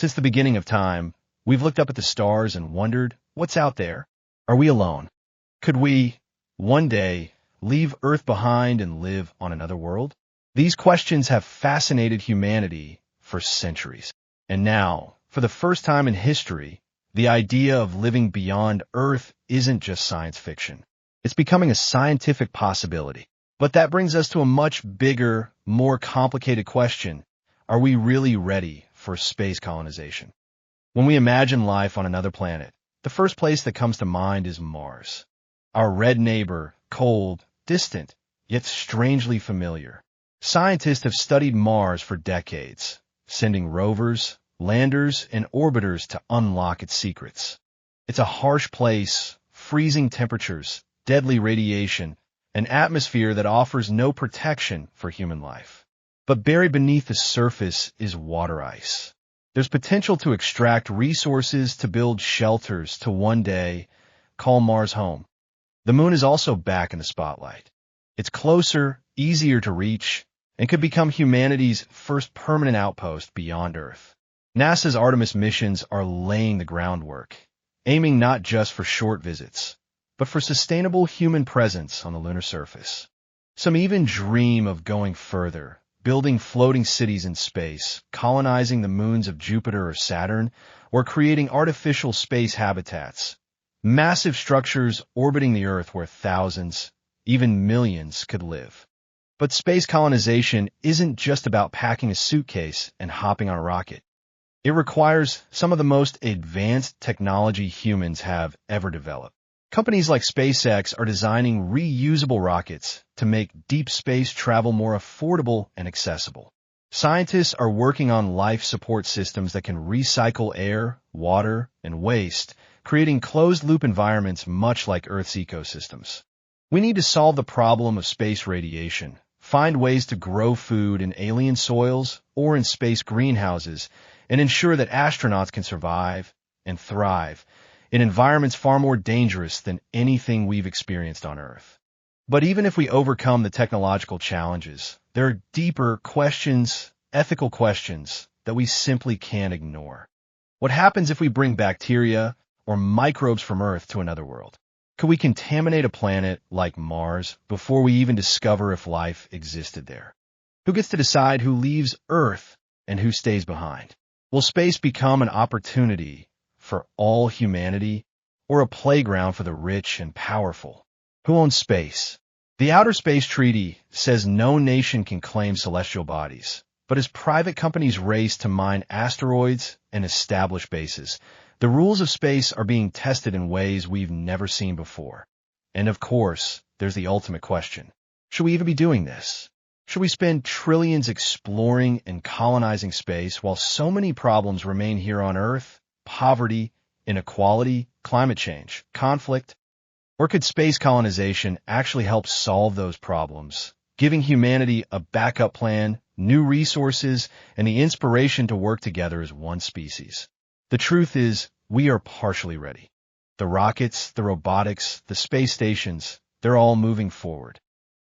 Since the beginning of time, we've looked up at the stars and wondered, what's out there? Are we alone? Could we, one day, leave Earth behind and live on another world? These questions have fascinated humanity for centuries. And now, for the first time in history, the idea of living beyond Earth isn't just science fiction. It's becoming a scientific possibility. But that brings us to a much bigger, more complicated question. Are we really ready for space colonization? When we imagine life on another planet, the first place that comes to mind is Mars. Our red neighbor, cold, distant, yet strangely familiar. Scientists have studied Mars for decades, sending rovers, landers, and orbiters to unlock its secrets. It's a harsh place, freezing temperatures, deadly radiation, an atmosphere that offers no protection for human life. But buried beneath the surface is water ice. There's potential to extract resources, to build shelters, to one day call Mars home. The moon is also back in the spotlight. It's closer, easier to reach, and could become humanity's first permanent outpost beyond Earth. NASA's Artemis missions are laying the groundwork, aiming not just for short visits, but for sustainable human presence on the lunar surface. Some even dream of going further, building floating cities in space, colonizing the moons of Jupiter or Saturn, or creating artificial space habitats, massive structures orbiting the Earth where thousands, even millions, could live. But space colonization isn't just about packing a suitcase and hopping on a rocket. It requires some of the most advanced technology humans have ever developed. Companies like SpaceX are designing reusable rockets to make deep space travel more affordable and accessible. Scientists are working on life support systems that can recycle air, water, and waste, creating closed-loop environments much like Earth's ecosystems. We need to solve the problem of space radiation, find ways to grow food in alien soils or in space greenhouses, and ensure that astronauts can survive and thrive in environments far more dangerous than anything we've experienced on Earth. But even if we overcome the technological challenges, there are deeper questions, ethical questions, that we simply can't ignore. What happens if we bring bacteria or microbes from Earth to another world? Could we contaminate a planet like Mars before we even discover if life existed there? Who gets to decide who leaves Earth and who stays behind? Will space become an opportunity for all humanity, or a playground for the rich and powerful? Who owns space? The Outer Space Treaty says no nation can claim celestial bodies, but as private companies race to mine asteroids and establish bases, the rules of space are being tested in ways we've never seen before. And of course, there's the ultimate question. Should we even be doing this? Should we spend trillions exploring and colonizing space while so many problems remain here on Earth? Poverty, inequality, climate change, conflict? Or could space colonization actually help solve those problems, giving humanity a backup plan, new resources, and the inspiration to work together as one species? The truth is, we are partially ready. The rockets, the robotics, the space stations, they're all moving forward.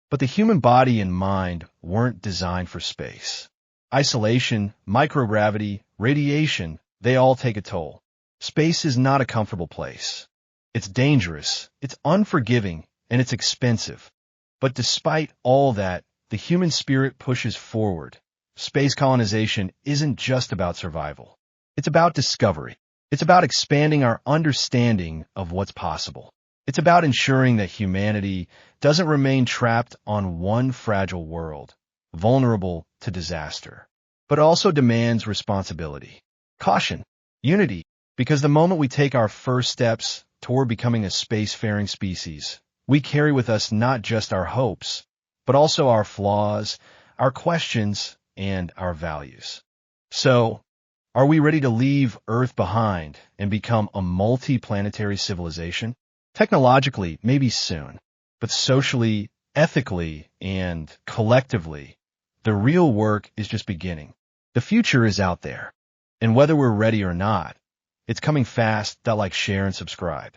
But the human body and mind weren't designed for space. Isolation, microgravity, radiation, they all take a toll. Space is not a comfortable place. It's dangerous, it's unforgiving, and it's expensive. But despite all that, the human spirit pushes forward. Space colonization isn't just about survival. It's about discovery. It's about expanding our understanding of what's possible. It's about ensuring that humanity doesn't remain trapped on one fragile world, vulnerable to disaster, but also demands responsibility, caution, unity, because the moment we take our first steps toward becoming a spacefaring species, we carry with us not just our hopes, but also our flaws, our questions, and our values. So, are we ready to leave Earth behind and become a multi-planetary civilization? Technologically, maybe soon, but socially, ethically, and collectively, the real work is just beginning. The future is out there, and whether we're ready or not, it's coming fast. Like, share, and subscribe.